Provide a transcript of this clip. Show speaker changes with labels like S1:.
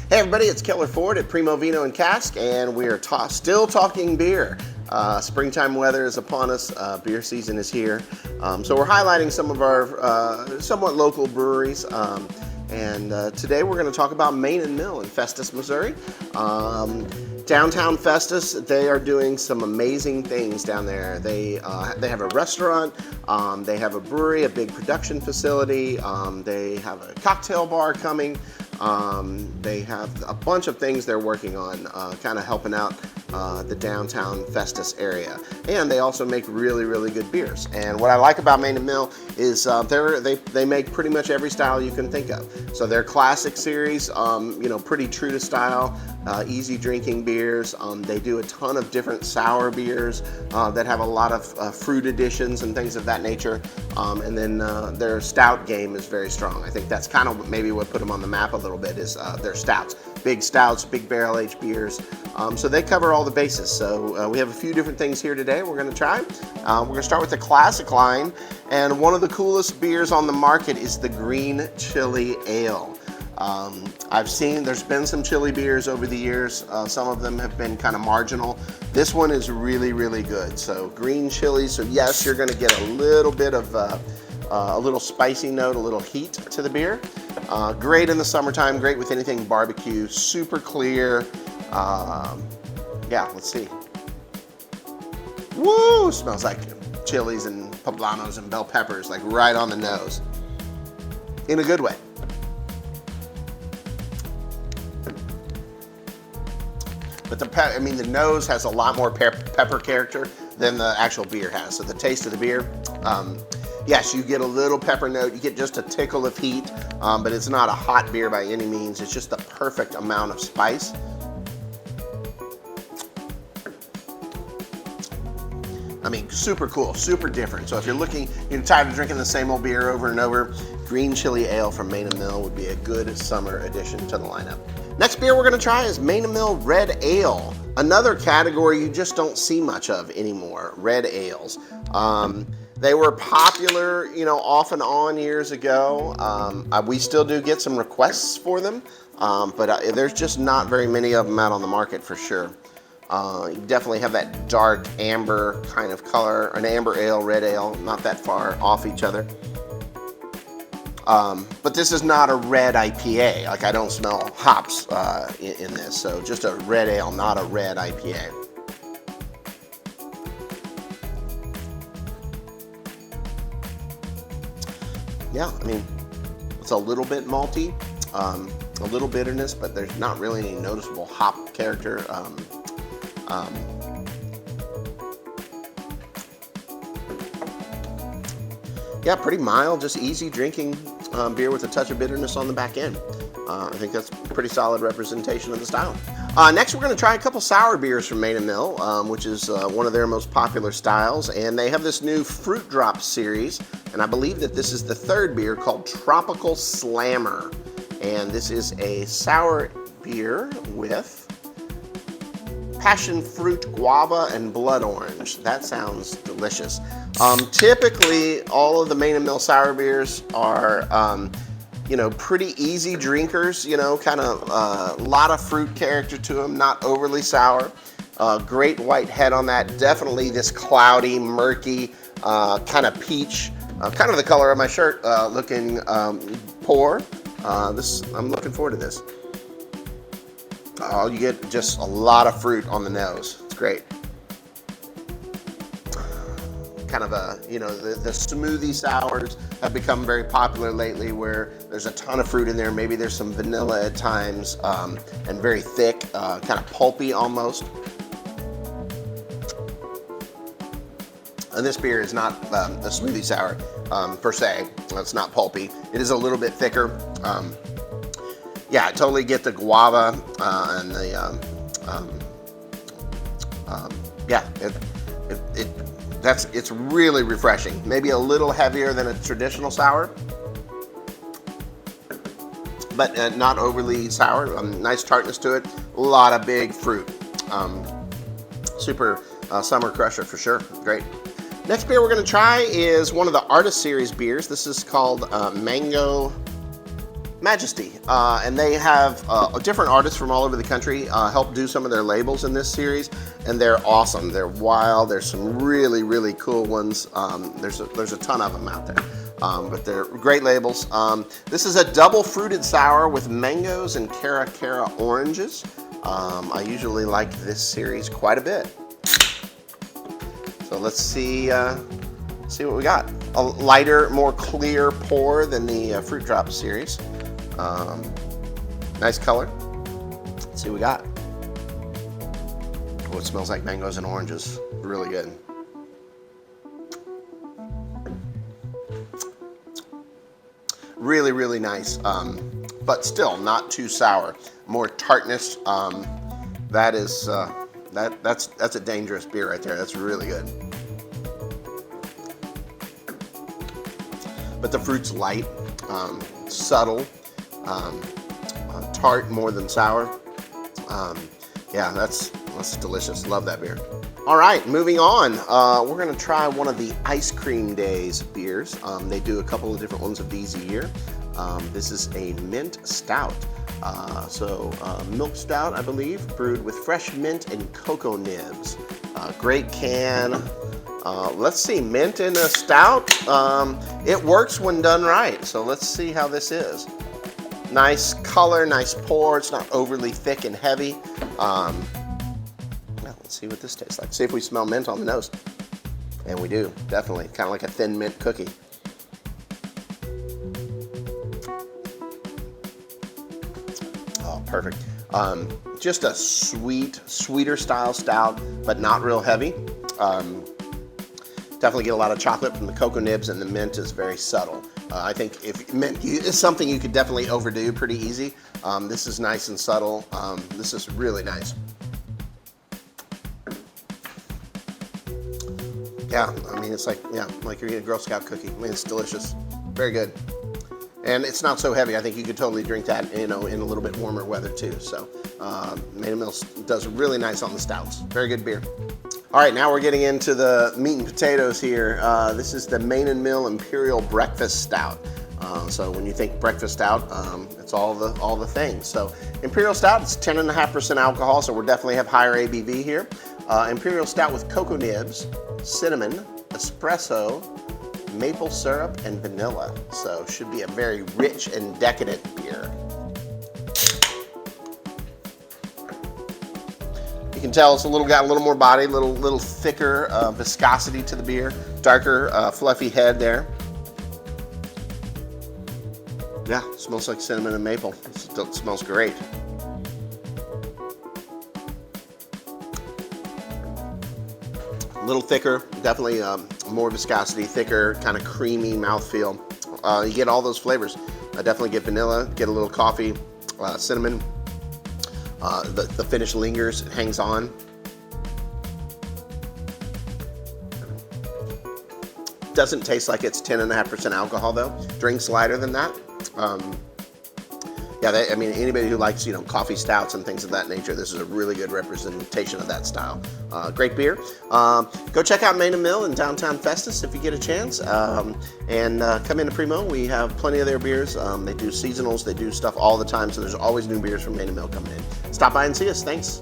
S1: Hey everybody, it's Keller Ford at Primo Vino and Cask, and we are still talking beer. Springtime weather is upon us, beer season is here. So we're highlighting some of our somewhat local breweries. Today we're going to talk about Main Mill in Festus, Missouri. Downtown Festus, they are doing some amazing things down there. They have a restaurant, they have a brewery, a big production facility, they have a cocktail bar coming. They have a bunch of things they're working on, kind of helping out the downtown Festus area. And they also make really, really good beers. And what I like about Main Mill is they make pretty much every style you can think of. So their classic series, pretty true to style, easy drinking beers. They do a ton of different sour beers that have a lot of fruit additions and things of that nature. And then their stout game is very strong. I think that's kind of maybe what put them on the map a little bit is their stouts. Big stouts, big barrel-aged beers. So they cover all the bases. So we have a few different things here today we're going to try. We're going to start with the classic line. And one of the coolest beers on the market is the Green Chili Ale. I've seen there's been some chili beers over the years. Some of them have been kind of marginal. This one is really, really good. So green chili. So yes, you're going to get a little bit of a little spicy note, a little heat to the beer. Great in the summertime, great with anything barbecue, super clear. Yeah, let's see. Woo! Smells like chilies and poblanos and bell peppers, like right on the nose. In a good way. But the nose has a lot more pepper character than the actual beer has. So the taste of the beer, yes, you get a little pepper note, you get just a tickle of heat, but it's not a hot beer by any means. It's just the perfect amount of spice. I mean, super cool, super different. So if you're tired of drinking the same old beer over and over, Green Chili Ale from Main Mill would be a good summer addition to the lineup. Next beer we're going to try is Main Mill Red Ale. Another category you just don't see much of anymore, red ales. They were popular, off and on years ago. We still do get some requests for them, but there's just not very many of them out on the market for sure. You definitely have that dark amber kind of color, an amber ale, red ale, not that far off each other. But this is not a red IPA. Like, I don't smell hops in this, so just a red ale, not a red IPA. Yeah, I mean, it's a little bit malty, a little bitterness, but there's not really any noticeable hop character. Yeah, pretty mild, just easy drinking beer with a touch of bitterness on the back end. I think that's a pretty solid representation of the style. Next, we're going to try a couple sour beers from Main Mill, which is one of their most popular styles. And they have this new Fruit Drop series, and I believe that this is the third beer called Tropical Slammer. And this is a sour beer with passion fruit, guava, and blood orange. That sounds delicious. Typically, all of the Main Mill sour beers are, pretty easy drinkers, kind of a lot of fruit character to them, not overly sour. Great white head on that. Definitely this cloudy, murky, kind of peach, kind of the color of my shirt looking pour. I'm looking forward to this. Oh, you get just a lot of fruit on the nose. It's great. Kind of the smoothie sours have become very popular lately, where there's a ton of fruit in there. Maybe there's some vanilla at times, and very thick, kind of pulpy almost. And this beer is not a smoothie sour per se. It's not pulpy. It is a little bit thicker. Yeah, I totally get the guava and the it's really refreshing. Maybe a little heavier than a traditional sour, but not overly sour. Nice tartness to it. A lot of big fruit. Super summer crusher for sure. Great. Next beer we're going to try is one of the Artist Series beers. This is called Mango Majesty, and they have different artists from all over the country help do some of their labels in this series, and they're awesome. They're wild. There's some really, really cool ones. There's a ton of them out there, but they're great labels. This is a double fruited sour with mangoes and Cara oranges. I usually like this series quite a bit. So let's see what we got. A lighter, more clear pour than the Fruit Drop series. Nice color. Let's see what we got. Oh, it smells like mangoes and oranges. Really good. Really, really nice, but still not too sour. More tartness. That's a dangerous beer right there. That's really good. But the fruit's light, subtle, tart more than sour. Yeah, that's delicious. Love that beer. All right, moving on. We're gonna try one of the Ice Cream Days beers. They do a couple of different ones of these a year. This is a mint stout. Milk stout, I believe, brewed with fresh mint and cocoa nibs. Great can. Let's see, mint in a stout. It works when done right. So let's see how this is. Nice color, nice pour. It's not overly thick and heavy. Well, let's see what this tastes like. See if we smell mint on the nose. And we do, definitely. Kind of like a thin mint cookie. Oh, perfect. Just a sweeter style stout, but not real heavy. Definitely get a lot of chocolate from the cocoa nibs, and the mint is very subtle. I think if mint is something you could definitely overdo pretty easy. This is nice and subtle. This is really nice. Yeah, I mean, it's like you're eating a Girl Scout cookie. I mean, it's delicious. Very good. And it's not so heavy. I think you could totally drink that, in a little bit warmer weather too. So, Main Mill does really nice on the stouts. Very good beer. All right, now we're getting into the meat and potatoes here. This is the Main Mill Imperial Breakfast Stout. So when you think breakfast stout, it's all the things. So Imperial Stout, it's 10.5% alcohol, so we'll definitely have higher ABV here. Imperial Stout with cocoa nibs, cinnamon, espresso, maple syrup, and vanilla. So should be a very rich and decadent beer. You can tell it's got a little more body, little thicker viscosity to the beer, darker fluffy head there. Yeah, smells like cinnamon and maple. It smells great. A little thicker, definitely more viscosity, thicker, kind of creamy mouthfeel. You get all those flavors. I definitely get vanilla, get a little coffee, cinnamon. The finish lingers, it hangs on. Doesn't taste like it's 10.5% alcohol though. Drinks lighter than that. I mean, anybody who likes, coffee stouts and things of that nature, this is a really good representation of that style. Great beer. Go check out Main Mill in downtown Festus if you get a chance. And come into Primo. We have plenty of their beers. They do seasonals. They do stuff all the time. So there's always new beers from Main Mill coming in. Stop by and see us. Thanks.